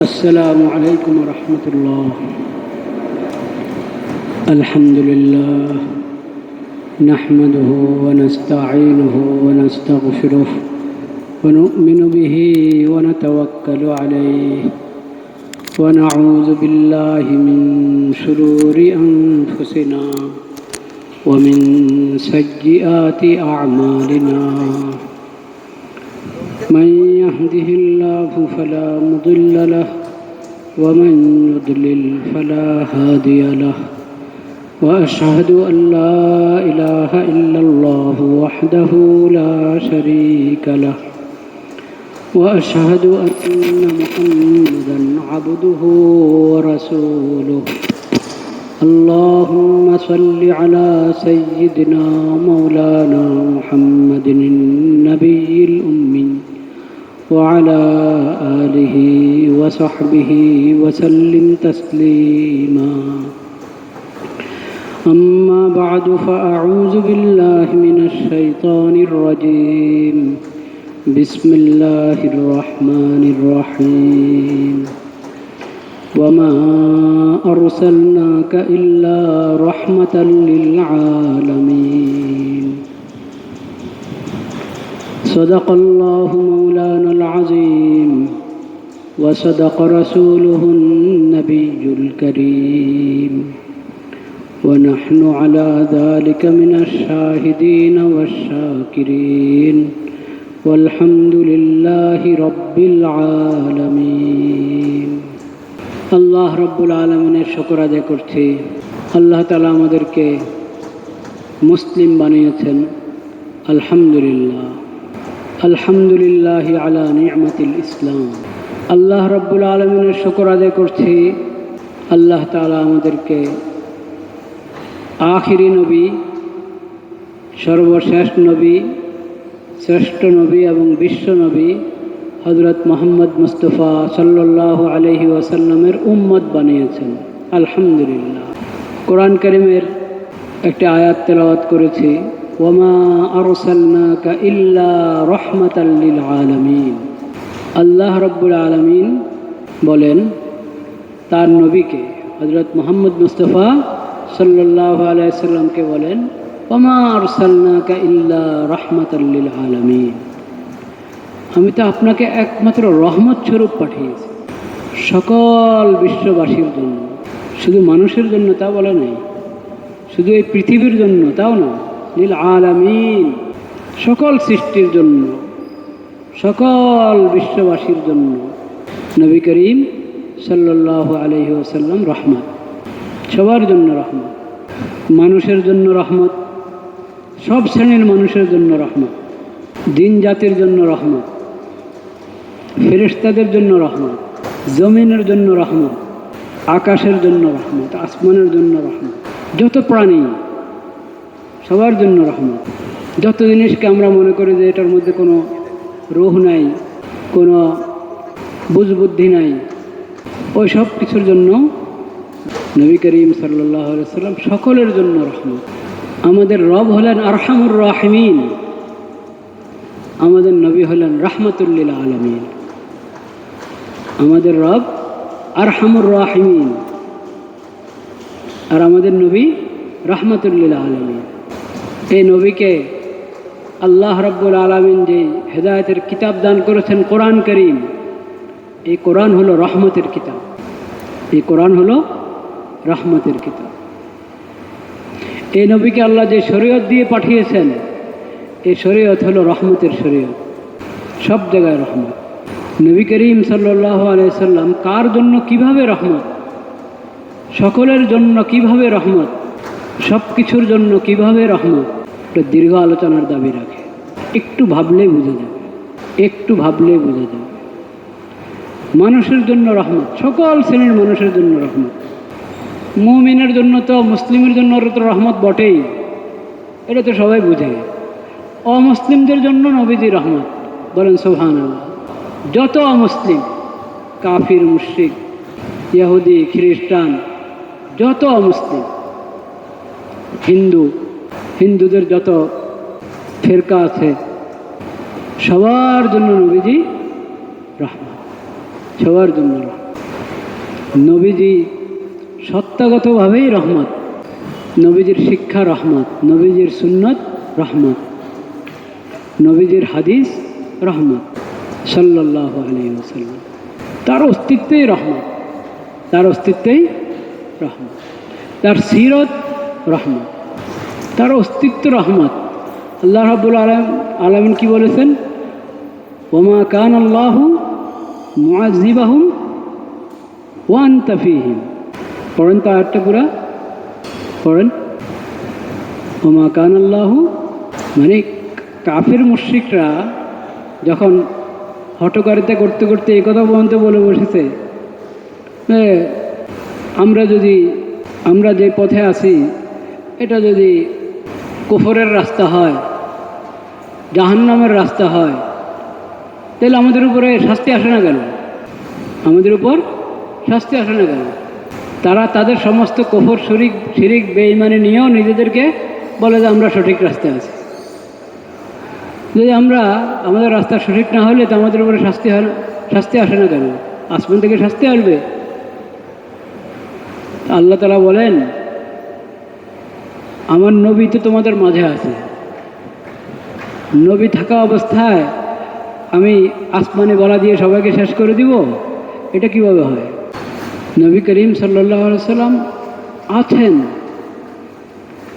السلام عليكم ورحمة الله. الحمد لله نحمده ونستعينه ونستغفره ونؤمن به ونتوكل عليه ونعوذ بالله من شرور أنفسنا ومن سيئات أعمالنا. من يهده الله فلا مضل له ومن يضلل فلا هادي له، وأشهد أن لا إله إلا الله وحده لا شريك له، وأشهد أن محمدا عبده ورسوله. اللهم صل على سيدنا مولانا محمد النبي الأمي وعلى آله وصحبه وسلم تسليما. أما بعد، فأعوذ بالله من الشيطان الرجيم. بسم الله الرحمن الرحيم. وما أرسلناك إلا رحمة للعالمين. صدق الله مولانا العظيم وصدق رسوله النبي الكريم، ونحن على ذلك من الشاهدين والشاكرين، والحمد لله رب العالمين. আল্লাহ রব্বুল আলমিনের শুকর আদায় করছি। আল্লাহ তাআলা আমাদেরকে মুসলিম বানিয়েছেন, আলহামদুলিল্লাহ। আলহামদুলিল্লাহ আলা নি'মাতিল ইসলাম। আল্লাহ রব্বুল আলমিনের শুকর আদায় করছি, আল্লাহ তাআলা আমাদেরকে আখিরি নবী, সর্বশেষ নবী, শ্রেষ্ঠ নবী এবং বিশ্ব নবী হযরত মুহাম্মদ মুস্তাফা সাল্লাল্লাহু আলাইহি ওয়াসাল্লামের উম্মত বানিয়েছেন, আলহামদুলিল্লাহ। কোরআন কারীমের একটি আয়াত তেলাওয়াত করেছি, ওয়ামা আরসালনাকা ইল্লা রাহমাতাল লিল আলামিন। আল্লাহ রাব্বুল আলামিন বলেন তার নবীকে হযরত মুহাম্মদ মুস্তাফা সাল্লাল্লাহু আলাইহি ওয়াসাল্লামকে বলেন, ওয়ামা আরসালনাকা ইল্লা রাহমাতাল লিল আলামিন। আমি তো আপনাকে একমাত্র রহমত স্বরূপ পাঠিয়েছি সকল বিশ্ববাসীর জন্য। শুধু মানুষের জন্য তা বলা নেই, শুধু এই পৃথিবীর জন্য তাও না, লিল আলামিন, সকল সৃষ্টির জন্য, সকল বিশ্ববাসীর জন্য নবী করিম সাল্লাল্লাহু আলাইহি ওয়াসাল্লাম রহমত, সবার জন্য রহমত। মানুষের জন্য রহমত, সব শ্রেণীর মানুষের জন্য রহমত, দিন জাতির জন্য রহমত, ফেরেশতাদের জন্য রহমত, জমিনের জন্য রহমত, আকাশের জন্য রহমত, আসমানের জন্য রহমত, যত প্রাণী সবার জন্য রহমত। যত জিনিসকে আমরা মনে করি যে এটার মধ্যে কোনো রূহ নাই, কোনো বুঝবুদ্ধি নাই, ওই সব কিছুর জন্য নবী করিম সাল্লাল্লাহু আলাইহি ওয়াসাল্লাম সকলের জন্য রহমত। আমাদের রব হলেন আরহামুর রাহিমিন, আমাদের নবী হলেন রাহমাতুল লিল আলামিন। আমাদের রব আরহামুর রাহিমিন আর আমাদের নবী রাহমাতুল লিল আলামিন। এই নবীকে আল্লাহ রাব্বুল আলামিন যে হেদায়েতের কিতাব দান করেছেন কোরআন কারীম, এই কোরআন হলো রহমতের কিতাব, এই কোরআন হলো রহমতের কিতাব। এই নবীকে আল্লাহ যে শরীয়ত দিয়ে পাঠিয়েছেন, এই শরীয়ত হলো রহমতের শরীয়ত, সব জায়গায় রহমত। নবী করিম সাল্লাল্লাহু আলাইহি সাল্লাম কার জন্য কিভাবে রহমত, সকলের জন্য কিভাবে রহমত, সব কিছুর জন্য কিভাবে রহমত, এটা দীর্ঘ আলোচনার দাবি রাখে। একটু ভাবলেই বোঝা যাবে, একটু ভাবলেই বোঝা যাবে। মানুষের জন্য রহমত, সকল শ্রেণীর মানুষের জন্য রহমত। মুমিনের জন্য তো, মুসলিমের জন্য তো রহমত বটেই, এটা তো সবাই বুঝে। অমুসলিমদের জন্য নবীজি রহমত, বলেন সুবহানাল্লাহ। যত অমুসলিম, কাফির, মুশরিক, ইহুদি, খ্রিস্টান, যত অমুসলিম, হিন্দুদের যত ফিরকা আছে, সবার জন্য নবীজি রহমত, সবার জন্য রহমত। নবীজি সত্তাগতভাবেই রহমত, নবীজির শিক্ষা রহমত, নবীজির সুন্নত রহমত, নবীজির হাদিস রহমত সাল্লাল্লাহু আলাইহি ওয়াসাল্লাম। তার অস্তিত্বেই রহমত, তার অস্তিত্বেই রহমত, তার সিরত রহমত, তার অস্তিত্ব রহমত। আল্লাহ রাব্বুল আলামিন কি বলেছেন? ওমা কান আল্লাহু মুআযিবাহুম ওয়া আনতা ফীহিম। পড়েন তো আয়াতটা পুরা পড়েন। ওমা কান আল্লাহু, মানে কাফির মুশরিকরা যখন হঠকারিতা করতে করতে এই কথা পর্যন্ত বলে বসেছে, আমরা যে পথে আছি এটা যদি কুফরের রাস্তা হয়, জাহান্নামের রাস্তা হয়, তাহলে আমাদের উপরে শাস্তি আসে না কেন? আমাদের উপর শাস্তি আসে না কেন? তারা তাদের সমস্ত কুফর শিরিক বেঈমানি নিয়েও নিজেদেরকে বলে যে আমরা সঠিক রাস্তায় আছি। যদি আমাদের রাস্তা সঠিক না হলে তো আমাদের উপরে শাস্তি আসে না কেন? আসমান থেকে শাস্তি আসবে। আল্লাহ তাআলা বলেন, আমার নবী তো তোমাদের মাঝে আছে, নবী থাকা অবস্থায় আমি আসমানে বলা দিয়ে সবাইকে শেষ করে দিব? এটা কিভাবে হয়? নবী করিম সাল্লাল্লাহু আলাইহি সাল্লাম আছেন,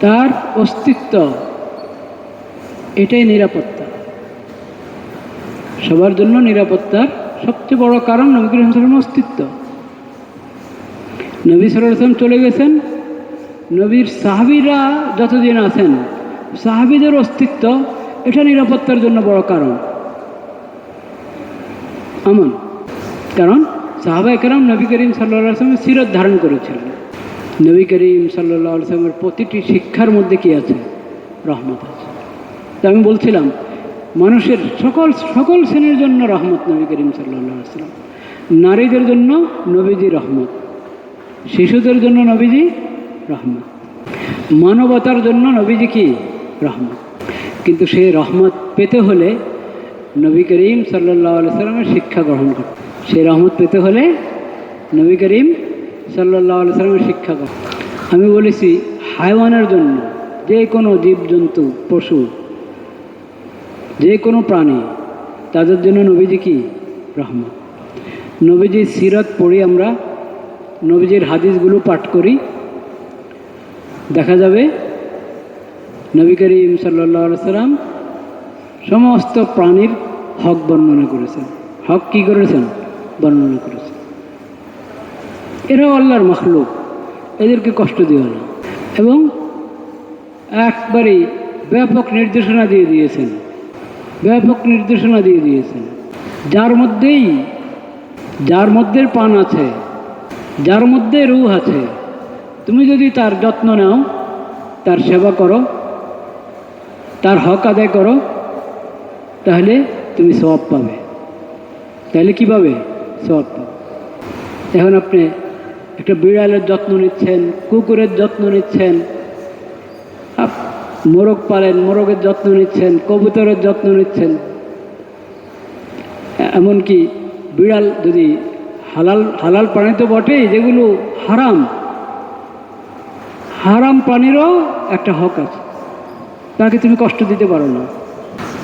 তার অস্তিত্ব, এটাই নিরাপত্তা। সবার জন্য নিরাপত্তার সবচেয়ে বড় কারণ নবী করিম সাল্লাল্লাহু আলাইহি ওয়াসাল্লামের অস্তিত্ব। নবী সাল্লাল্লাহু আলাইহি ওয়াসাল্লাম চলে গেছেন, নবীর সাহাবীরা যতদিন আছেন, সাহাবীদের অস্তিত্ব, এটা নিরাপত্তার জন্য বড় কারণ। আমন, কারণ সাহাবায়ে কেরাম নবী করিম সাল্লাল্লাহু আলাইহি ওয়াসাল্লামের সিরত ধারণ করেছিলেন। নবী করিম সাল্লাল্লাহু আলাইহি ওয়াসাল্লামের প্রতিটি শিক্ষার মধ্যে কি আছে? রহমত আছে। তো আমি বলছিলাম, মানুষের সকল শ্রেণীর জন্য রহমত নবী করিম সাল্লাল্লাহু আলাইহি ওয়াসাল্লাম। নারীদের জন্য নবীজি রহমত, শিশুদের জন্য নবীজি রহমত, মানবতার জন্য নবীজি কি? রহমত। কিন্তু সেই রহমত পেতে হলে নবী করিম সাল্লাল্লাহু আলাইহি ওয়াসাল্লামের শিক্ষা গ্রহণ করতে, সেই রহমত পেতে হলে নবী করিম সাল্লাল্লাহু আলাইহি ওয়াসাল্লামের শিক্ষা গ্রহণ। আমি বলেছি, হায়ওয়ানের জন্য, যে কোনো জীবজন্তু, পশু, যে কোনো প্রাণী, তাদের জন্য নবীজি কি? রহমত। নবীজির সিরত পড়ি আমরা, নবীজির হাদিসগুলো পাঠ করি, দেখা যাবে নবী করিম সাল্লাল্লাহু আলাইহি ওয়াসাল্লাম সমস্ত প্রাণীর হক বর্ণনা করেছেন। হক কি করেছেন? বর্ণনা করেছেন। এরাও আল্লাহর মাখলুক, এদেরকে কষ্ট দিও না। এবং একবারেই ব্যাপক নির্দেশনা দিয়ে দিয়েছেন, ব্যাপক নির্দেশনা দিয়ে দিয়েছেন। যার মধ্যে প্রাণ আছে, যার মধ্যে রূহ আছে, তুমি যদি তার যত্ন নাও, তার সেবা করো, তার হক আদায় করো, তাহলে তুমি সওয়াব পাবে। তাহলে কী পাবে? সওয়াব পাবে। এখন আপনি একটা বিড়ালের যত্ন নিচ্ছেন, কুকুরের যত্ন নিচ্ছেন, মোরগ পালেন, মোরগের যত্ন নিচ্ছেন, কবুতরের যত্ন নিচ্ছেন, এমনকি বিড়াল যদি হালাল প্রাণী তো বটেই, যেগুলো হারাম প্রাণীরও একটা হক আছে, তাকে তুমি কষ্ট দিতে পারো না।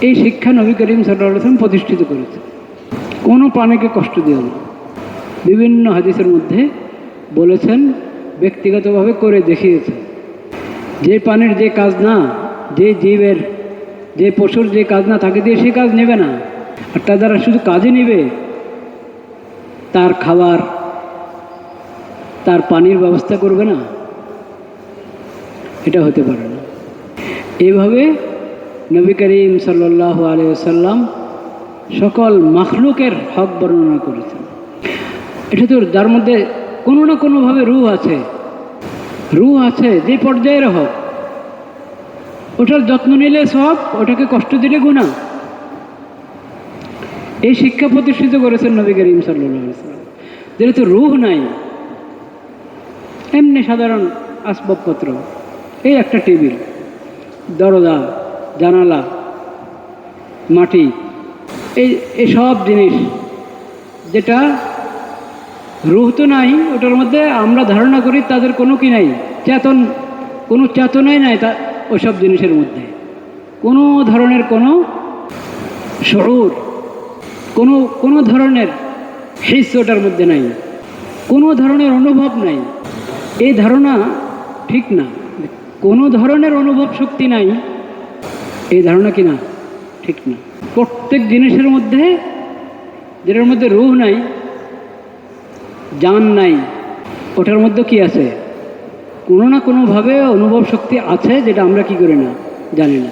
এই শিক্ষা নবী করিম সাল্লাল্লাহু আলাইহি ওয়াসাল্লাম প্রতিষ্ঠিত করেছে। কোনো প্রাণীকে কষ্ট দিও না। বিভিন্ন হাদিসের মধ্যে বলেছেন, ব্যক্তিগতভাবে করে দেখিয়েছে। যে প্রাণীর যে কাজ না, যে জীবের, যে পশুর যে কাজ না, তাকে দিয়ে সে কাজ নেবে না। আর তার দ্বারা শুধু কাজই নেবে, তার খাবার, তার পানির ব্যবস্থা করবে না, এটা হতে পারে না। এইভাবে নবী করিম সাল্লাল্লাহু আলাইহি ওয়াসাল্লাম সকল মাখলুকের হক বর্ণনা করেছেন। এটা তো যার মধ্যে কোনো না কোনোভাবে রূহ আছে, যে পর্যায়ের হক, ওটার যত্ন নিলে সব, ওটাকে কষ্ট দিলে গুনাহ। এই শিক্ষা প্রতিষ্ঠিত করেছেন নবী করিম সাল্লাল্লাহু আলাইহি ওয়াসাল্লাম। যেহেতু রূহ নাই, এমনি সাধারণ আসবাবপত্র, এই একটা টেবিল, দরজা, জানালা, মাটি, এই সব জিনিস যেটা রুহ তো নাই ওটার মধ্যে, আমরা ধারণা করি তাদের কোনো কি নাই, কোনো চেতনাই নাই তা ওইসব জিনিসের মধ্যে, কোনো ধরনের কোনো শউর, কোনো ধরনের হিস ওটার মধ্যে নাই, কোনো ধরনের অনুভব নাই। এই ধারণা ঠিক না। কোনো ধরনের অনুভব শক্তি নাই, এই ধারণা কি না, ঠিক না। প্রত্যেক জিনিসের মধ্যে, যেটার মধ্যে রূহ নাই, জান নাই, ওটার মধ্যে কি আছে, কোনো না কোনোভাবে অনুভব শক্তি আছে, যেটা আমরা কি করি না, জানি না।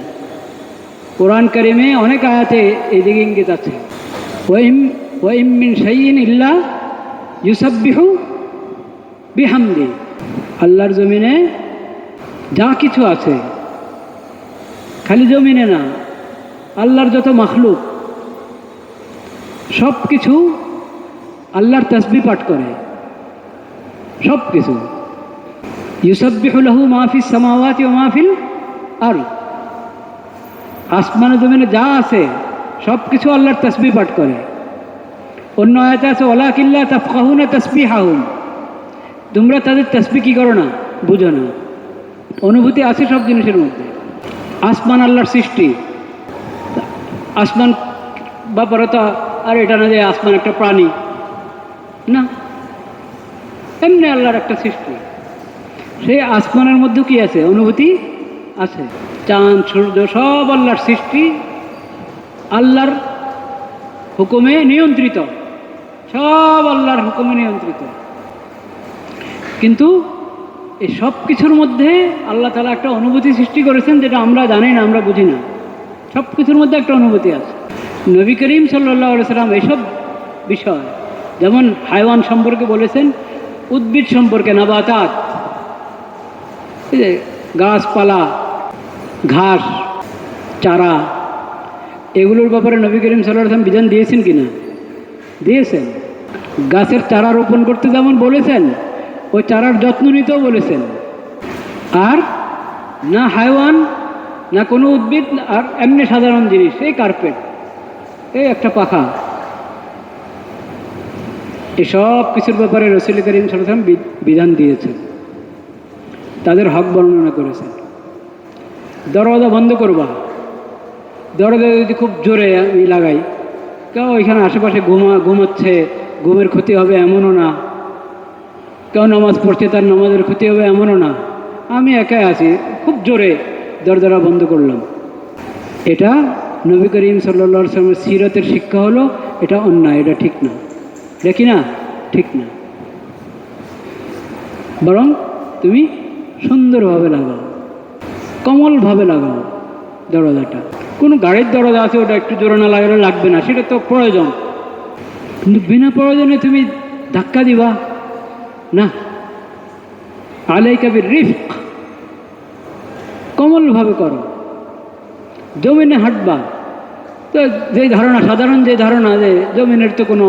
কোরআন কারিমে অনেক আয়াতে এই দিকে ইঙ্গিত আছে। ওয়াইম মিন শাইইন ইল্লা ইউসাব্বিহু বিহামদি। আল্লাহর জমিনে যা কিছু আছে, খালি জমিনে না, আল্লাহর যত মাখলুক সব কিছু আল্লাহর তাসবিহ পাঠ করে, সব কিছু। ইউসাব্বিহু লাহু মা ফিস সামাওয়াতি ওয়া মা ফিল আরদ। আসমানে জমিনে যা আছে সব কিছু আল্লাহর তাসবিহ পাঠ করে। অন্য আয়াতে আছে ওয়ালাকিন লা তাফকাহুনা তাসবিহাহুম, তোমরা তাদের তাসবিহ কি করো না, বুঝো না। অনুভূতি আছে সব জিনিসের মধ্যে। আসমান আল্লাহর সৃষ্টি, আসমান ব্যাপারে তো আর এটা না যে আসমান একটা প্রাণী না, এমনি আল্লাহর একটা সৃষ্টি। সেই আসমানের মধ্যে কি আছে, অনুভূতি আছে। চাঁদ সূর্য সব আল্লাহর সৃষ্টি, আল্লাহর হুকুমে নিয়ন্ত্রিত, সব আল্লাহর হুকুমে নিয়ন্ত্রিত। কিন্তু এই সব কিছুর মধ্যে আল্লাহ তাআলা একটা অনুভূতি সৃষ্টি করেছেন, যেটা আমরা জানি না, আমরা বুঝি না। সব কিছুর মধ্যে একটা অনুভূতি আছে। নবী করিম সাল্লাল্লাহু আলাইহি সাল্লাম এইসব বিষয়, যেমন হাইওয়ান সম্পর্কে বলেছেন, উদ্ভিদ সম্পর্কে, নাবাতাত, গাছপালা, ঘাস, চারা, এগুলোর ব্যাপারে নবী করিম সাল্লাল্লাহু আলাইহি সাল্লাম বিধান দিয়েছেন কিনা, দিয়েছেন। গাছের চারা রোপণ করতে যেমন বলেছেন, ওই চারার যত্ন নিতেও বলেছেন। আর না হাইওয়ান, না কোনো উদ্ভিদ, আর এমনি সাধারণ জিনিস, এই কার্পেট, এই একটা পাখা, এসব কিছুর ব্যাপারে রাসূল করিম সাল্লাল্লাহু আলাইহি ওয়াসাল্লাম বিধান দিয়েছেন, তাদের হক বর্ণনা করেছেন। দরজা বন্ধ করবা, দরজা যদি খুব জোরে আমি লাগাই, কেউ এখানে আশেপাশে ঘুমাচ্ছে, ঘুমের ক্ষতি হবে এমনও না, কেউ নামাজ পড়ছে তার নামাজের ক্ষতি হবে এমনও না, আমি একাই আছি, খুব জোরে দরজাটা বন্ধ করলাম। এটা নবী করিম সাল্লাল্লাহু আলাইহি ওয়াসাল্লামের সিরাতের শিক্ষা হলো, এটা অন্যায়, এটা ঠিক না, দেখি না, ঠিক না। বরং তুমি সুন্দরভাবে লাগাও, কমলভাবে লাগাও দরজাটা। কোনো গাড়ির দরজা আছে, ওটা একটু জোরে না লাগালে লাগবে না, সেটা তো প্রয়োজন। কিন্তু বিনা প্রয়োজনে তুমি ধাক্কা দিবা না। আলাইকা বির-রিফক, কমলভাবে করো। জমিনে হাঁটবা, তো যে ধারণা, সাধারণ যে ধারণা যে জমিনের তো কোনো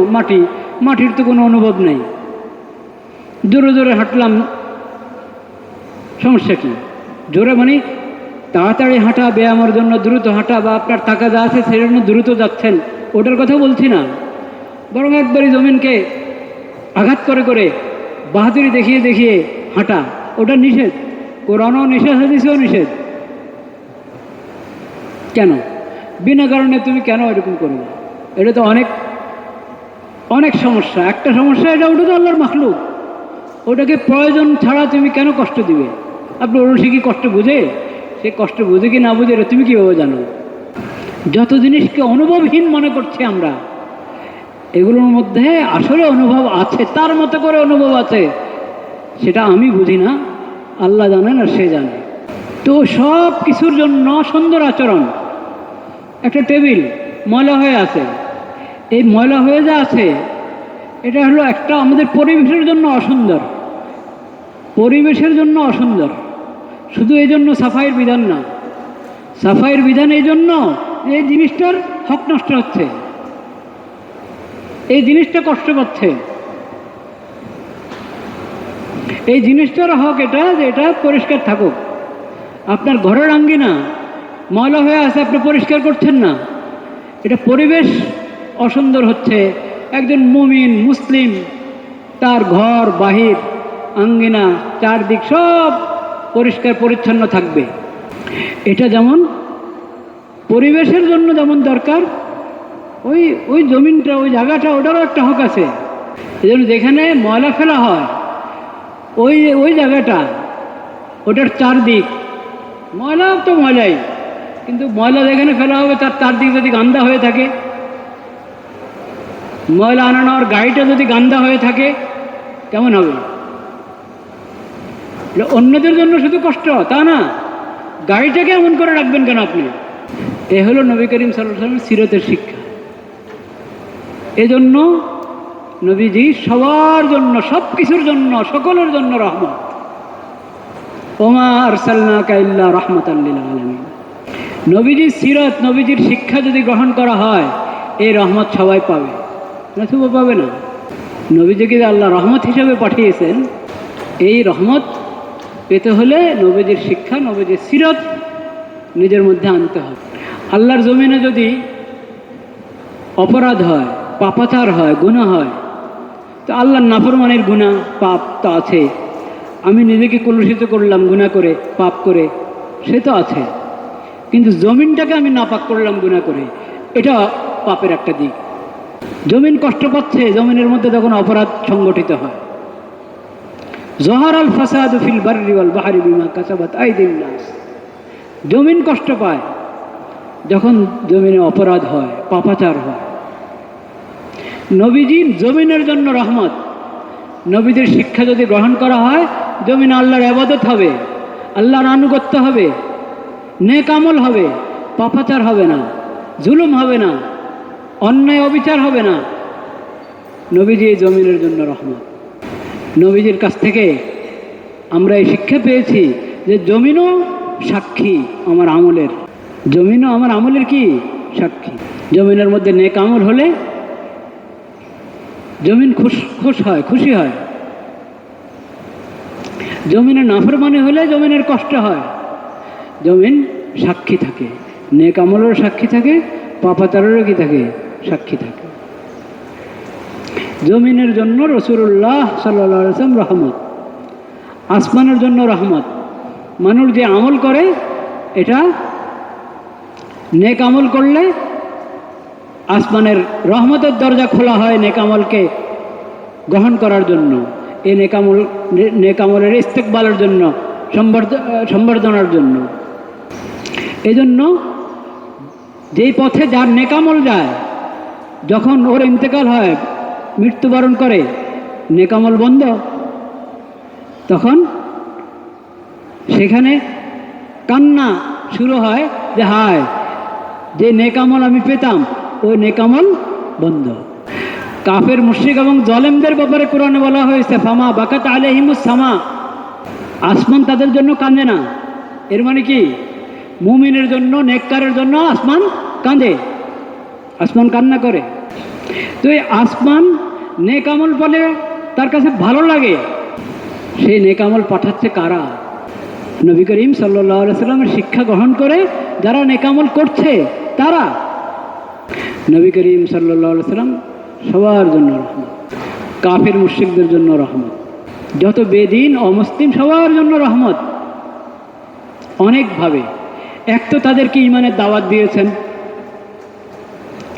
মাটির তো কোনো অনুভব নেই, জোরে জোরে হাঁটলাম, সমস্যা কি? জোরে মানে তাড়াতাড়ি হাঁটা, ব্যায়ামের জন্য দ্রুত হাঁটা, বা আপনার টাকা যা আছে সেই জন্য দ্রুত যাচ্ছেন, ওটার কথা বলছি না। বরং একবারই জমিনকে আঘাত করে করে, বাহাদুরি দেখিয়ে দেখিয়ে হাঁটা, ওটা নিষেধ। কোরআনও নিষেধ, হাদিসেও নিষেধ। কেন? বিনা কারণে তুমি কেন এরকম করবে? এটা তো অনেক অনেক সমস্যা। একটা সমস্যা এটা, ওটা তো আল্লাহর মাখলুক, ওটাকে প্রয়োজন ছাড়া তুমি কেন কষ্ট দিবে? আপনি ওর সে কি কষ্ট বুঝে? সে কষ্ট বুঝে কি না বুঝে, এটা তুমি কীভাবে জানো? যত জিনিসকে অনুভবহীন মনে করছি আমরা, এগুলোর মধ্যে আসলে অনুভব আছে, তার মতো করে অনুভব আছে, সেটা আমি বুঝি না, আল্লাহ জানেন আর সে জানে। তো সব কিছুর জন্য সুন্দর আচরণ। একটা টেবিল ময়লা হয়ে আছে, এই ময়লা হয়ে যা আছে, এটা হলো একটা আমাদের পরিবেশের জন্য অসুন্দর, পরিবেশের জন্য অসুন্দর। শুধু এই জন্য সাফাইয়ের বিধান না, সাফাইয়ের বিধান এই জন্য যে এই জিনিসটার হক নষ্ট হচ্ছে, এই জিনিসটা কষ্ট পাচ্ছে, এই জিনিসটার হক এটা যে এটা পরিষ্কার থাকুক। আপনার ঘরের আঙ্গিনা ময়লা হয়ে আছে, আপনি পরিষ্কার করছেন না, এটা পরিবেশ অসুন্দর হচ্ছে। একজন মুমিন মুসলিম তার ঘর বাহির আঙ্গিনা চারদিক সব পরিষ্কার পরিচ্ছন্ন থাকবে। এটা যেমন পরিবেশের জন্য যেমন দরকার, ওই ওই জমিনটা, ওই জায়গাটা, ওটারও একটা হক আছে। এই জন্য যেখানে ময়লা ফেলা হয় ওই ওই জায়গাটা, ওটার চারদিক ময়লা তো ময়লাই, কিন্তু ময়লা যেখানে ফেলা হবে তার চারদিক যদি গান্দা হয়ে থাকে, ময়লা আনানোর গাড়িটা যদি গান্দা হয়ে থাকে কেমন হবে? অন্যদের জন্য শুধু কষ্ট তা না, গাড়িটাকে এমন করে রাখবেন কেন আপনি? এ হলো নবী করিম সাল্লাল্লাহু আলাইহি ওয়াসাল্লামের সিরতের শিক্ষা। এজন্য নবীজি সবার জন্য, সব কিছুর জন্য, সকলের জন্য রহমত। ওমা আরসালনাকা ইল্লা রাহমাতাল লিল আলামিন। নবীজির সিরত, নবীজির শিক্ষা যদি গ্রহণ করা হয়, এই রহমত সবাই পাবে, নতুবা পাবে না। নবীজিকে আল্লাহ রহমত হিসেবে পাঠিয়েছেন, এই রহমত পেতে হলে নবীজির শিক্ষা, নবীজির সিরত নিজের মধ্যে আনতে হবে। আল্লাহর জমিনে যদি অপরাধ হয়, পাপাচার হয়, গুনাহ হয়, তো আল্লাহর নাফরমানের গুনাহ পাপ তো আছে। আমি নিজেকে কলুষিত করলাম গুনাহ করে, পাপ করে, সে তো আছে। কিন্তু জমিনটাকে আমি নাপাক করলাম গুনাহ করে, এটা পাপের একটা দিক। জমিন কষ্ট পাচ্ছে, জমিনের মধ্যে যখন অপরাধ সংগঠিত হয়। জহারাল ফাসাদু ফিল বাররি ওয়াল বাহরি বিমা কাসাবাত আইদিন নাস। জমিন কষ্ট পায় যখন জমিনে অপরাধ হয়, পাপাচার হয়। নবীজি জমিনের জন্য রহমত। নবীদের শিক্ষা যদি গ্রহণ করা হয়, জমিনে আল্লাহর ইবাদত হবে, আল্লাহর আনুগত্য হবে, নেক আমল হবে, পাপাচার হবে না, জুলুম হবে না, অন্যায় অবিচার হবে না। নবীজি এই জমিনের জন্য রহমত। নবীজির কাছ থেকে আমরা এই শিক্ষা পেয়েছি যে জমিনও সাক্ষী আমার আমলের। জমিনও আমার আমলের কি সাক্ষী। জমিনের মধ্যে নেক আমল হলে জমিন খুশি হয়। জমিনের নাফরমানি হলে জমিনের কষ্ট হয়। জমিন সাক্ষী থাকে, নেক আমলেরও সাক্ষী থাকে, পাপাচারেরও কি থাকে, সাক্ষী থাকে। জমিনের জন্য রাসূলুল্লাহ সাল্লাল্লাহু আলাইহি ওয়াসাল্লাম রহমত, আসমানের জন্য রহমত। মানুষ যে আমল করে, এটা নেক আমল করলে আসমানের রহমতের দরজা খোলা হয় নেক আমলকে গ্রহণ করার জন্য, এই নেক আমলের ইস্তেকবালের জন্য, সম্বর্ধনার জন্য। এজন্য যেই পথে যার নেক আমল যায়, যখন ওর ইন্তেকাল হয়, মৃত্যুবরণ করে, নেক আমল বন্ধ, তখন সেখানে কান্না শুরু হয় যে হায়, যে নেক আমল আমি পেতাম ওই নেক আমল বন্ধ। কাফের, মুশরিক এবং জালেমদের ব্যাপারে কোরআনে বলা হয়েছে ফামা বাকাত আলাইহিমুস সামা, আসমান তাদের জন্য কাঁদে না। এর মানে কি, মুমিনের জন্য, নেককারের জন্য আসমান কাঁদে, আসমান কান্না করে। তো এই আসমান নেক আমল বলে তার কাছে ভালো লাগে, সেই নেক আমল পাঠাচ্ছে কারা? নবী করিম সাল্লাল্লাহু আলাইহি ওয়াসাল্লামের শিক্ষা গ্রহণ করে যারা নেক আমল করছে তারা। নবী করিম সাল্লাল্লাহু আলাইহি ওয়াসাল্লাম সবার জন্য রহমত, কাফের মুশরিকদের জন্য রহমত, যত বেদিন অমুসলিম সবার জন্য রহমত অনেকভাবে। এক তো তাদেরকে ঈমানের দাওয়াত দিয়েছেন,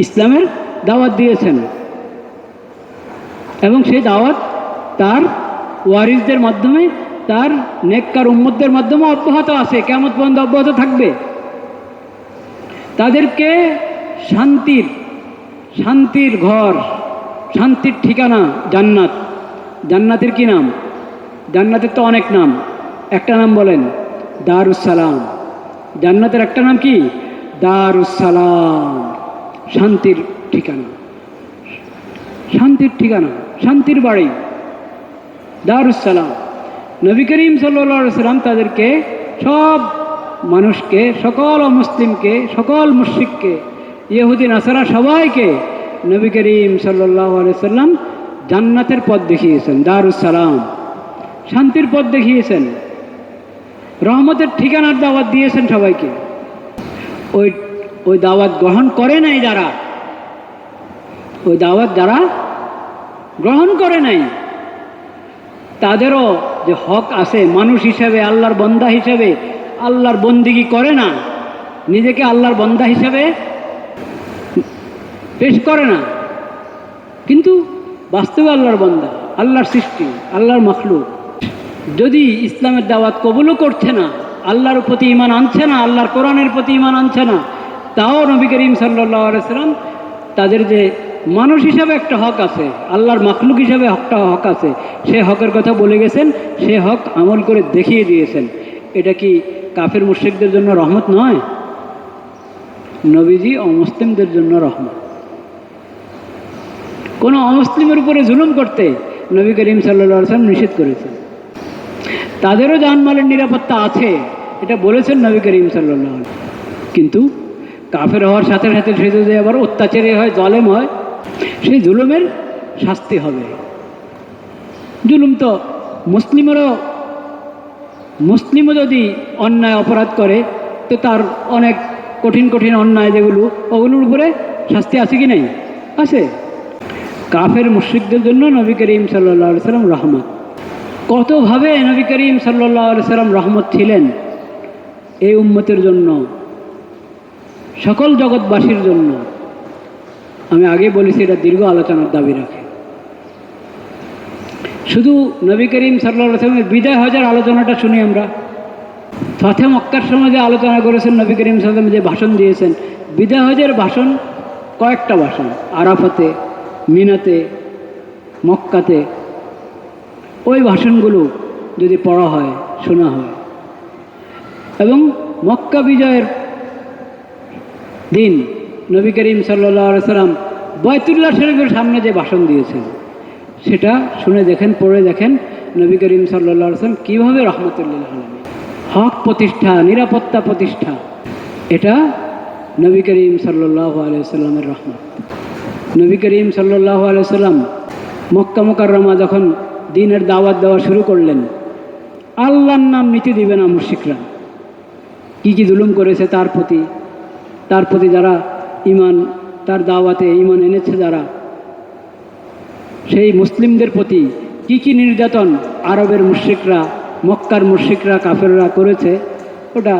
ইসলামের দাওয়াত দিয়েছেন, এবং সেই দাওয়াত তার ওয়ারিসদের মাধ্যমে, তার নেককার উম্মতদের মাধ্যমে অব্যাহত আছে, কিয়ামত পর্যন্ত অব্যাহত থাকবে। তাদেরকে শান্তির ঘর, শান্তির ঠিকানা জান্নাত। জান্নাতের কি নাম? জান্নাতের তো অনেক নাম, একটা নাম বলেন, দারুস সালাম। জান্নাতের একটা নাম কি? দারুস সালাম, শান্তির ঠিকানা, শান্তির ঠিকানা, শান্তির বাড়ি, দারুস সালাম। নবী করিম সাল্লাল্লাহু আলাইহি ওয়াসাল্লাম তাদেরকে, সব মানুষকে, সকল অমুসলিমকে, সকল মুশরিককে, ইহুদি নাসারা সবাইকে নবী করিম সাল্লাল্লাহু আলাইহি ওয়াসাল্লাম জান্নাতের পথ দেখিয়েছেন, দারুস সালাম, শান্তির পথ দেখিয়েছেন, রহমতের ঠিকানার দাওয়াত দিয়েছেন সবাইকে। ওই দাওয়াত গ্রহণ করে নাই যারা, ওই দাওয়াত যারা গ্রহণ করে নাই, তাদেরও যে হক আছে, মানুষ হিসাবে, আল্লাহর বন্দা হিসাবে আল্লাহর বন্দিগি করে না, নিজেকে আল্লাহর বন্দা হিসাবে পেশ করে না, কিন্তু বাস্তবে আল্লাহর বন্দা, আল্লাহর সৃষ্টি, আল্লাহর মখলুক। যদি ইসলামের দাওয়াত কবুলও করছে না, আল্লাহর প্রতি ঈমান আনছে না, আল্লাহর কোরআনের প্রতি ঈমান আনছে না, তাও নবী করিম সাল্লাল্লাহু আলাইহি ওয়াসাল্লাম তাদের যে মানুষ হিসাবে একটা হক আছে, আল্লাহর মখলুক হিসাবে একটা হক আছে, সে হকের কথা বলে গেছেন, সে হক আমল করে দেখিয়ে দিয়েছেন। এটা কি কাফের মুশরিকদের জন্য রহমত নয়? নবীজি অমুসলিমদের জন্য রহমত। কোনো অমুসলিমের উপরে জুলুম করতে নবী করিম সাল্লাল্লাহু আলাইহি ওয়াসাল্লাম নিষেধ করেছেন। তাদেরও জানমালের নিরাপত্তা আছে, এটা বলেছেন নবী করিম সাল্লাল্লাহু আলাইহি ওয়াসাল্লাম। কিন্তু কাফের হওয়ার সাথে সাথে সে যদি আবার অত্যাচারী হয়, জালেম হয়, সেই জুলুমের শাস্তি হবে। জুলুম তো মুসলিমও যদি অন্যায় অপরাধ করে, তো তার অনেক কঠিন কঠিন অন্যায় যেগুলো, ওগুলোর উপরে শাস্তি আছে কি নাই? আছে। কাফের মুশরিকদের জন্য নবী করিম সাল্লাল্লাহু আলাইহি ওয়াসাল্লাম রহমত। কতভাবে নবী করিম সাল্লাল্লাহু আলাইহি ওয়াসাল্লাম রহমত ছিলেন এই উম্মতের জন্য, সকল জগৎবাসীর জন্য। আমি আগে বলেছি, এটা দীর্ঘ আলোচনার দাবি রাখে। শুধু নবী করিম সাল্লাল্লাহু আলাইহি ওয়াসাল্লামের বিদায় হজের আলোচনাটা শুনি আমরা। ফাতে মক্কার সময় যে আলোচনা করেছেন নবী করিম সাল্লাল্লাহু আলাইহি ওয়াসাল্লাম, যে ভাষণ দিয়েছেন, বিদায় হজের ভাষণ কয়েকটা ভাষণ, আরাফাতে, মিনাতে, মক্কাতে, ওই ভাষণগুলো যদি পড়া হয়, শোনা হয়, এবং মক্কা বিজয়ের দিন নবী করিম সাল্লাল্লাহু আলাইহি ওয়াসাল্লাম বাইতুল্লাহ শরীফের সামনে যে ভাষণ দিয়েছেন, সেটা শুনে দেখেন, পড়ে দেখেন নবী করিম সাল্লাল্লাহু আলাইহি ওয়াসাল্লাম কীভাবে রহমতুল লিল আলামিন, হক প্রতিষ্ঠা, নিরাপত্তা প্রতিষ্ঠা, এটা নবী করিম সাল্লাল্লাহু আলাইহি ওয়াসাল্লামের রহমত। নবী করিম সাল্লাল্লাহু আলাইহি ওয়াসাল্লাম মক্কা মুকাররমা যখন দ্বীনের দাওয়াত দেওয়া শুরু করলেন, আল্লাহর নাম নিতে দিবে না মুশরিকরা, কী কী জুলুম করেছে তার প্রতি যারা ঈমান, তার দাওয়াতে ঈমান এনেছে যারা, সেই মুসলিমদের প্রতি কী কী নির্যাতন আরবের মুশরিকরা, মক্কার মুশরিকরা, কাফেররা করেছে, ওটা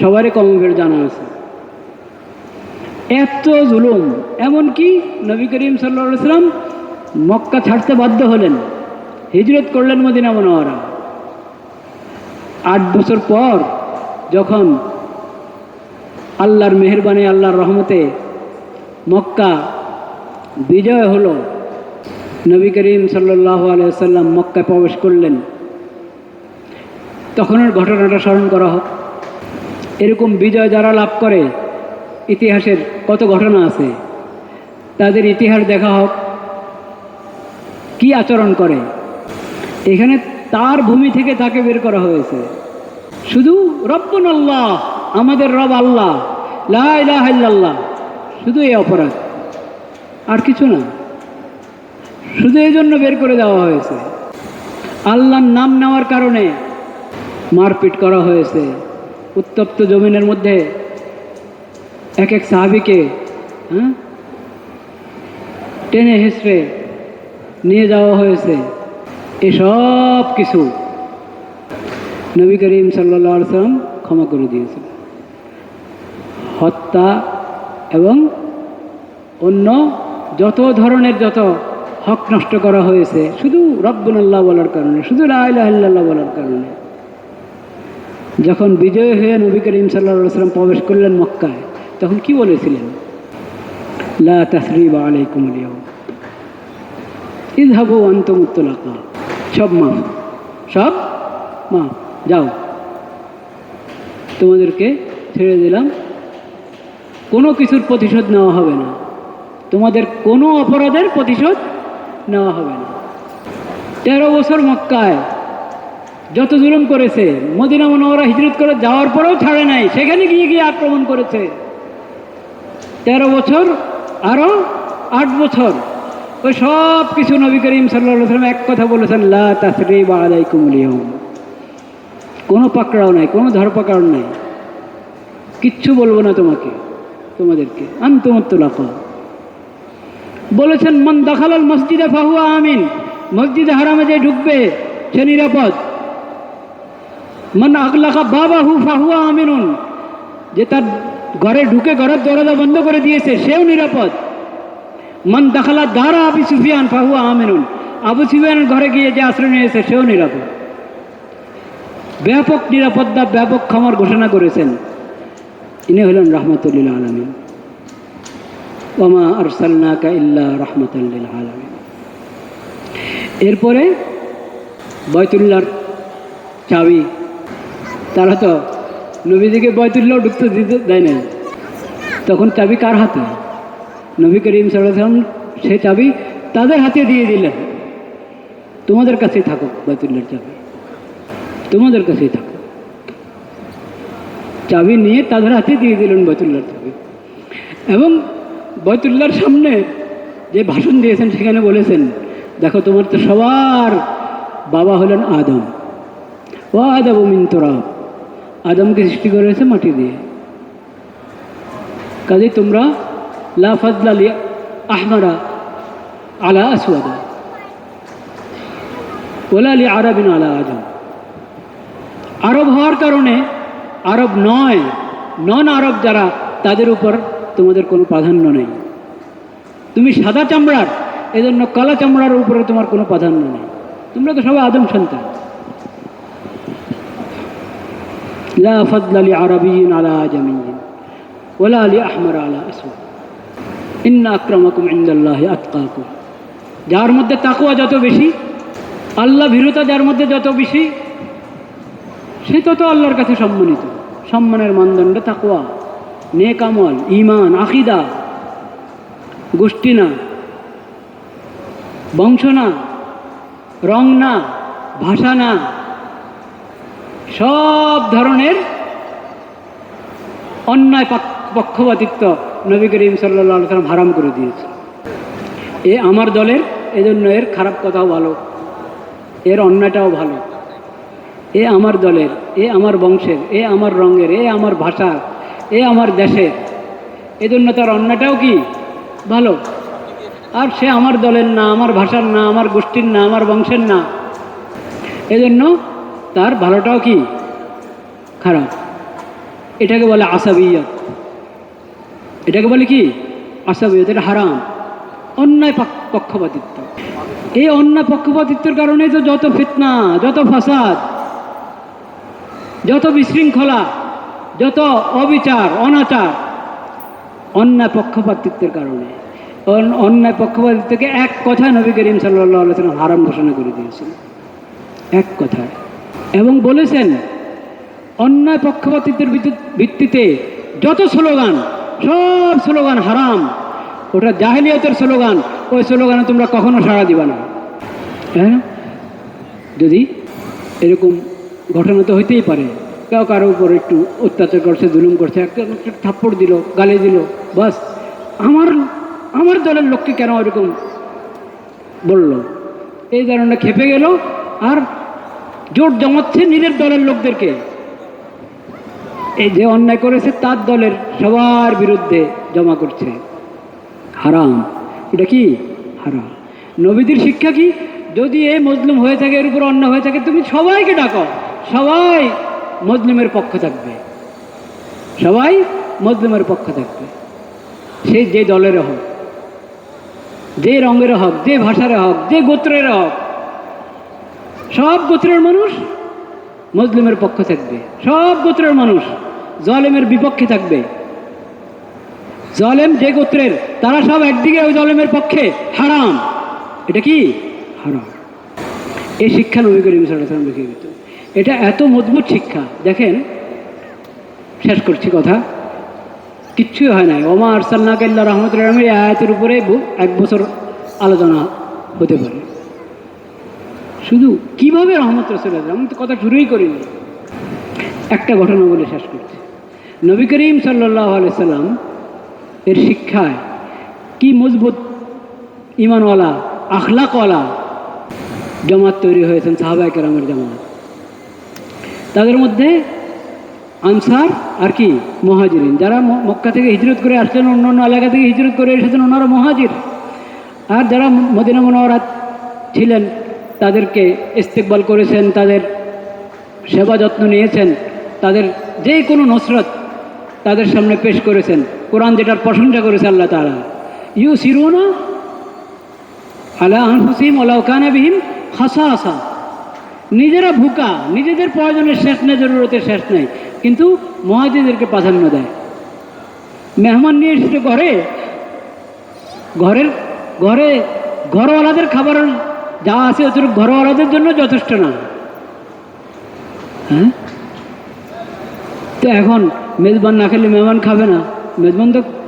সবারই কমবেশ জানা আছে। এত জুলুম, এমনকি নবী করিম সাল্লাল্লাহু আলাইহি ওয়াসাল্লাম মক্কা ছাড়তে বাধ্য হলেন, হিজরত করলেন মদিনা মুনাওয়ারা। 8 বছর পর যখন আল্লাহর মেহেরবানি, আল্লাহর রহমতে মক্কা বিজয় হলো, নবী করিম সাল্লাল্লাহু আলাইহি ওয়াসাল্লাম মক্কায় প্রবেশ করলেন, তখনের ঘটনাটা স্মরণ করা হোক। এরকম বিজয় যারা লাভ করে, ইতিহাসের কত ঘটনা আছে, তাদের ইতিহাস দেখা হোক, কি আচরণ করে। এখানে তার ভূমি থেকে তাকে বের করা হয়েছে, শুধু রব্বুন আল্লাহ, আমাদের রব আল্লাহ, লা ইলাহা ইল্লাল্লাহ, শুধু এই অপরাধ, আর কিছু না। শুধু এই জন্য বের করে দেওয়া হয়েছে। আল্লাহর নাম নেওয়ার কারণে মারপিট করা হয়েছে, উত্তপ্ত জমিনের মধ্যে এক এক সাহাবীকে টেনে হেঁচড়ে নিয়ে যাওয়া হয়েছে। এসব কিছু নবী করিম সাল্লাল্লাহু আলাইহি ওয়াসাল্লাম ক্ষমা করে দিয়েছেন। হত্যা এবং অন্য যত ধরনের যত হক নষ্ট করা হয়েছে, শুধু রব্বুনাল্লাহ বলার কারণে, শুধু লা ইলাহা ইল্লাল্লাহ বলার কারণে। যখন বিজয় হয়ে নবী করিম সাল্লাল্লাহু আলাইহি ওয়াসাল্লাম প্রবেশ করলেন মক্কায়, তখন কি বলেছিলেন? লা তাসরিবা আলাইকুমুল ইয়াওম ইযহাবু ওয়া আনতুমুত তুলাকা, সব মাফ, সব মাফ, যাও, তোমাদেরকে ছেড়ে দিলাম, কোনো কিছুর প্রতিশোধ নেওয়া হবে না, তোমাদের কোনো অপরাধের প্রতিশোধ নেওয়া হবে না। 13 বছর মক্কায় যত জুলুম করেছে, মদিনা মুনাওয়ারা হিজরত করে যাওয়ার পরেও ছাড়ে নাই, সেখানে গিয়ে গিয়ে আক্রমণ করেছে। 13 বছর আরও 8 বছর, ওই সব কিছু নবী করিম সাল্লাল্লাহু আলাইহি ওয়াসাল্লাম এক কথা বলেছেন, লা তাসরিবা আলাইকুমুল ইয়াওম, কোনো পাকড়াও নাই, কোনো ধরপাকড় নাই, কিচ্ছু বলবো না তোমাদেরকে, আনতুমুত তুলাকা। বলেছেন মান দাখালাল মসজিদে ফাহুয়া আমিন, মসজিদে হারামে যে ঢুকবে সে নিরাপদ। মান আগলাকা বাবাহু ফাহুয়া আমিনুন, যে তার ঘরে ঢুকে ঘরের দরজা বন্ধ করে দিয়েছে সেও নিরাপদ। মান দাখালা দারা আবু সুফিয়ান ফাহুয়া আমিনুন, আবু সুফিয়ানের ঘরে গিয়ে যে আশ্রয় নিয়েছে সেও নিরাপদ। ব্যাপক নিরাপত্তা, ব্যাপক ক্ষমার ঘোষণা করেছেন। ইনি হলেন রাহমাতুল লিল আলামিন। ওয়ামা আরসালনাকা ইল্লা রাহমাতাল লিল আলামিন। এরপরে বাইতুল্লাহর চাবি, তারা তো নবীজিকে বাইতুল্লাহ ঢুকতে দিতে দেয় নাই, তখন চাবি কার হাতে? নবী করিম সাল্লাল্লাহু আলাইহি ওয়াসাল্লাম সে চাবি তাদের হাতে দিয়ে দিলেন, তোমাদের কাছেই থাকুক বাইতুল্লাহর চাবি, তোমাদের কাছেই থাকুক। চাবি নিয়ে তাদের হাতে দিয়ে দিলেন বাইতুল্লাহর চাবি। এবং বাইতুল্লাহর সামনে যে ভাষণ দিয়েছেন সেখানে বলেছেন, দেখো তোমার তো সবার বাবা হলেন আদম, ও আদম মিন তুরাব, আদমকে সৃষ্টি করেছে মাটি দিয়ে, কাজে তোমরা লা ফাদলা লি আহমারা আলা আসওয়াদা ওয়ালা লি আরাবিন আলা আজম। আরব হওয়ার কারণে আরব নয়, নন আরব যারা, তাদের উপর তোমাদের কোনো প্রাধান্য নেই। তুমি সাদা চামড়ার, এজন্য কালা চামড়ার উপরে তোমার কোনো প্রাধান্য নেই, তোমরা তো সবাই আদম সন্তান। লা ফাদলা লি আরাবিয়্যিন আলা আজমিয়্যিন ওয়ালা লি আহমার আলা আসওয়াদ ইন্না আকরামাকুম ইনদাল্লাহি আতকাকুম। যার মধ্যে তাকওয়া যত বেশি, আল্লাহ ভীরুতা যার মধ্যে যত বেশি, সে তত আল্লাহর কাছে সম্মানিত। সম্মানের মানদণ্ড তাকওয়া, নেক আমল, ঈমান, আকীদা, গোষ্ঠী না, বংশ না, রং না, ভাষা না, সব ধরনের অন্যায় পক্ষপাতিত্ব নবী করিম সাল্লাল্লাহু আলাইহি ওয়াসাল্লাম হারাম করে দিয়েছে। এ আমার দলের, এজন্য এর খারাপ কথাও ভালো, এর অন্যায়টাও ভালো। এ আমার দলের, এ আমার বংশের, এ আমার রঙের, এ আমার ভাষার, এ আমার দেশের, এজন্য তার অন্যায়টাও কি ভালো। আর সে আমার দলের না, আমার ভাষার না, আমার গোষ্ঠীর না, আমার বংশের না, এজন্য তার ভালোটাও কি খারাপ। এটাকে বলে আসাবিয়ত, এটাকে বলে কি আসাবিয়ত, এটা হারাম, অন্যায় পক্ষপাতিত্ব। এই অন্যায় পক্ষপাতিত্বের কারণে তো যত ফিতনা, যত ফাসাদ, যত বিশৃঙ্খলা, যত অবিচার, অনাচার, অন্যায় পক্ষপাতিত্বের কারণে। অন্যায় পক্ষপাতিত্বকে এক কথায় নবী করিম সাল্লাল্লাহু আলাইহি ওয়াসাল্লাম হারাম ঘোষণা করে দিয়েছেন, এক কথায়। এবং বলেছেন অন্যায় পক্ষপাতিত্বের ভিত্তিতে যত স্লোগান, সব স্লোগান হারাম, ওটা জাহেলিয়াতের স্লোগান, ওই স্লোগানে তোমরা কখনো সাড়া দিবা না। হ্যাঁ, যদি এরকম ঘটনা তো হইতেই পারে, কেউ কারো উপর একটু অত্যাচার করছে, জুলুম করছে, একটা থাপ্পড় দিল, গালি দিল, বাস আমার দলের লোককে কেন এরকম বলল, এই ধরনের খেপে গেল আর জোট জমাচ্ছে নিজের দলের লোকদেরকে। এই যে অন্যায় করেছে তার দলের সবার বিরুদ্ধে জমা করছে, হারাম। এটা কি হারাম। নবীদের শিক্ষা কি, যদি এ মজলুম হয়ে থাকে, এর উপর অন্যায় হয়ে থাকে, তুমি সবাইকে ডাকো, সবাই মজলুমের পক্ষ থাকবে, সবাই মজলুমের পক্ষ থাকবে। সে যে দলের হোক, যে রঙের হোক, যে ভাষার হোক, যে গোত্রের হোক, সব গোত্রের মানুষ মজলুমের পক্ষ থাকবে, সব গোত্রের মানুষ জালেমের বিপক্ষে থাকবে। জালেম যে গোত্রের, তারা সব একদিকে ওই জালেমের পক্ষে, হারাম। এটা কি হারাম। এই শিক্ষা নবী করিম সাল্লাল্লাহু আলাইহি ওয়াসাল্লাম দেখিয়ে দিত। এটা এত মজবুত শিক্ষা, দেখেন শেষ করছি কথা, কিচ্ছুই হয় নাই। ওমা আরসালনাকা ইল্লা রাহমাতাল লিল আলামিন, এই আয়াতের উপরে 1 বছর আলোচনা হতে পারে। শুধু কিভাবে রহমত রাসূলুল্লাহ, আমি তো কথা শুরুই করিনি। একটা ঘটনা বলে শেষ করছি। নবী করিম সাল্লাল্লাহু আলাইহি সাল্লাম এর শিক্ষায় কি মজবুত ঈমানওয়ালা, আখলাকওয়ালা জামাত তৈরি হয়েছেন, সাহাবায়ে কেরামের জামাত। তাদের মধ্যে আনসার আর কি মুহাজিরিন, যারা মক্কা থেকে হিজরত করে আসলেন, অন্যান্য এলাকা থেকে হিজরত করে এসেছেন, ওনারা মুহাজির। আর যারা মদিনা মুনাওয়ারা ছিলেন, তাদেরকে ইস্তেকবাল করেছেন, তাদের সেবা যত্ন নিয়েছেন, তাদের যে কোনো নসরত তাদের সামনে পেশ করেছেন। কোরআন যেটার প্রশংসা করেছে আল্লাহ তাআলা, ইউসিরুনা আলা আনফুসিহিম ওয়ালাউ কানা বিহিম খাসাসা, নিজেরা ভুকা, নিজেদের প্রয়োজনের শেষ নেই, জরুরতের শেষ নেই, কিন্তু মুহাজিরদেরকে প্রাধান্য দেয়। মেহমান নিয়ে এসেছে ঘরে ঘরওয়ালাদের খাবার যা আছে ওদের ঘরওয়ালাদের জন্য যথেষ্ট না। হ্যাঁ, তো এখন মেজবান না খেলে মেহমান খাবে না,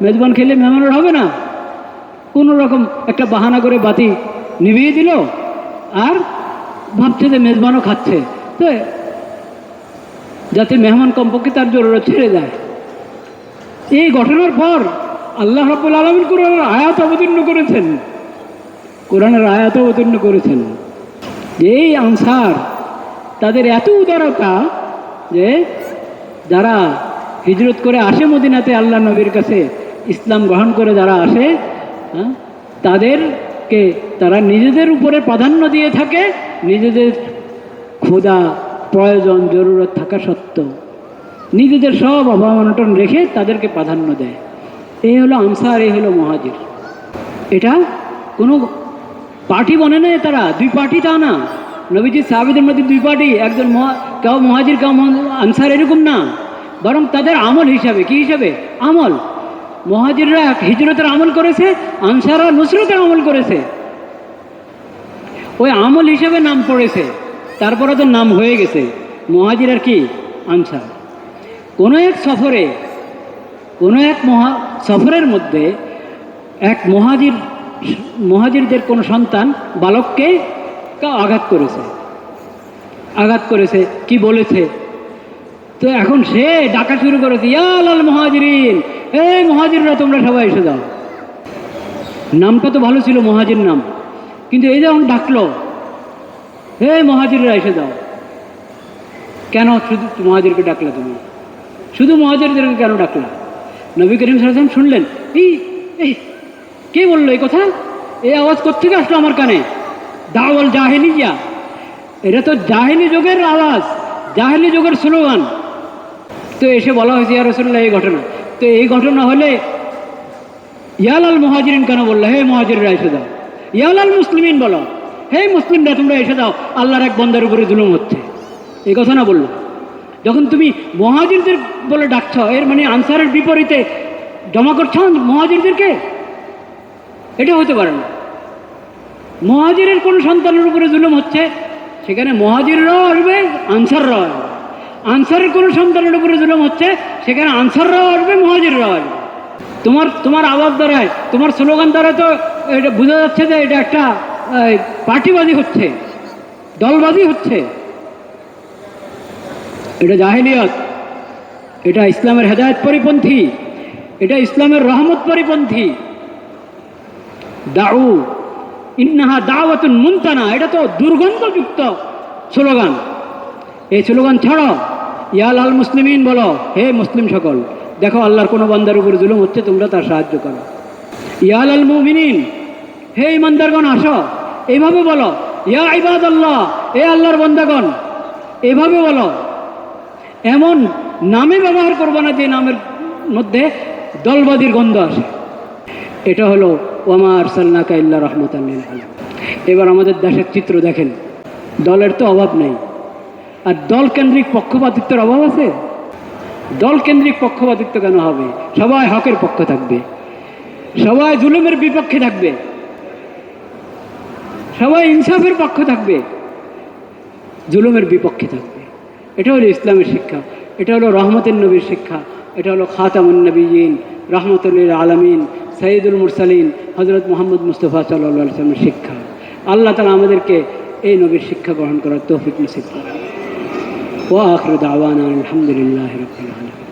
মেজবান খেলে মেহমানের হবে না। কোনো রকম একটা বাহানা করে বাতি নিভিয়ে দিল আর ভাবছে যে মেজবানও খাচ্ছে, তো যাতে মেহমান কমপক্ষে তার জরুরত ছেড়ে যায়। এই ঘটনার পর আল্লাহ রাব্বুল আলামিন কোরআনের আয়াত অবতীর্ণ করেছেন যে এই আনসার তাদের এত উদারতা যে যারা হিজরত করে আসে মদিনাতে আল্লাহ নবীর কাছে ইসলাম গ্রহণ করে যারা আসে, তাদেরকে তারা নিজেদের উপরে প্রাধান্য দিয়ে থাকে, নিজেদের ক্ষুধা প্রয়োজন জরুরত থাকা সত্ত্বেও নিজেদের সব অভাব অনটন রেখে তাদেরকে প্রাধান্য দেয়। এই হলো আনসার, এই হলো মুহাজির। এটা কোনো পার্টি বনে নেই, তারা দুই পার্টি তা না। নবীজির সাহাবীদের মধ্যে দুই পার্টি, একজন কেউ মুহাজির কেউ আনসার, এরকম না। বরং তাদের আমল হিসাবে, কি হিসাবে? আমল। মুহাজিররা হিজরতের আমল করেছে, আনসাররা নুসরতের আমল করেছে। ওই আমল হিসাবে নাম পড়েছে, তারপরে তো নাম হয়ে গেছে মুহাজির আর কি আনসার। কোনো এক সফরের মধ্যে এক মুহাজিরদের কোনো সন্তান বালককে আঘাত করেছে, কি বলেছে, তো এখন সে ডাকা শুরু করেছে, ইয়া লাল মুহাজিরিন, এই মুহাজিররা তোমরা সবাই এসে যাও। নামটা তো ভালো ছিল মুহাজির নাম, কিন্তু এই যখন ডাকলো, হে মুহাজিররা এসে যাও, কেন শুধু মুহাজিরকে ডাকলা? তুমি শুধু মুহাজিরদেরকে কেন ডাকলা? নবী করিম সাল্লাল্লাহু আলাইহি ওয়াসাল্লাম শুনলেন, এই কে বললো এই কথা? এই আওয়াজ কোত্থেকে আসলো আমার কানে? দাওয়াল জাহেলিয়া, এটা তো জাহেলি যুগের আওয়াজ, জাহেলি যুগের স্লোগান। তো এসে বলা হয়েছে, ইয়া রাসূলুল্লাহ এই ঘটনা। তো এই ঘটনা হলে ইয়ালাল মুহাজিরিন কেন বললো? হে মুহাজিররা এসে দাও। ইয়ালাল মুসলিমিন বলো, হে মুসলিমরা তোমরা এসে দাও, আল্লাহর এক বান্দার উপরে জুলুম হচ্ছে, এই কথা না বললো। যখন তুমি মুহাজিরদের বলে ডাকছ, এর মানে আনসারের বিপরীতে জমা করছ মুহাজিরদেরকে, এটা হতে পারে না। মুহাজিরের কোন সন্তানের উপরে জুলুম হচ্ছে, সেখানে মুহাজিররাও আসবে, আনসাররাও আসবে। আনসারের কোনো সন্তানের উপরে জুলুম হচ্ছে, সেখানে আনসাররাও আসবে, মুহাজিররাও আসবে। তোমার আওয়াজ দ্বারায়, তোমার স্লোগান দ্বারা তো এটা বোঝা যাচ্ছে যে এটা একটা পার্টিবাজি হচ্ছে, দলবাজি হচ্ছে। এটা জাহেলিয়াত, এটা ইসলামের হেদায়েত পরিপন্থী, এটা ইসলামের রহমত পরিপন্থী। দাউ ইন্নাহা দাওয়াতুন মুনতানা, এটা তো দুর্গন্ধযুক্ত স্লোগান। এই স্লোগান ছাড়ো, ইয়া লাল মুসলিমিন বলো, হে মুসলিম সকল, দেখো আল্লাহর কোনো বান্দার উপর জুলুম হচ্ছে, তোমরা তার সাহায্য করো। ইয়া লাল মুমিনিন, হে ইমানদারগণ আসো, এইভাবে বলো। ইয়া ইবাদাল্লাহ, হে আল্লাহর বান্দাগণ, এভাবে বলো। এমন নামে ব্যবহার করবো না যে নামের মধ্যে দলবাদীর গন্ধ আসে। এটা হলো ওয়ামা আরসালনাকা ইল্লা রাহমাতাল লিল আলামিন। এবার আমাদের দেশের চিত্র দেখেন, দলের তো অভাব নেই, আর দলকেন্দ্রিক পক্ষপাতিত্বের অভাব আছে? দলকেন্দ্রিক পক্ষপাতিত্ব কেন হবে? সবাই হকের পক্ষে থাকবে, সবাই জুলুমের বিপক্ষে থাকবে, সবাই ইনসাফের পক্ষে থাকবে, জুলুমের বিপক্ষে থাকবে। এটা হলো ইসলামের শিক্ষা, এটা হলো রহমতের নবীর শিক্ষা, এটা হলো খাতামুন নবিয়্যিন রাহমাতুল লিল আলামিন সাইয়্যিদুল মুরসালিন হযরত মুহাম্মদ মুস্তাফা সাল্লাল্লাহু আলাইহি ওয়াসাল্লামের শিক্ষা। আল্লাহ তাআলা আমাদেরকে এই নবীর শিক্ষা গ্রহণ করার তৌফিক নসিব করেন। ওয়া আখিরু দাওয়ানা আলহামদুলিল্লাহি রাব্বিল আলামিন।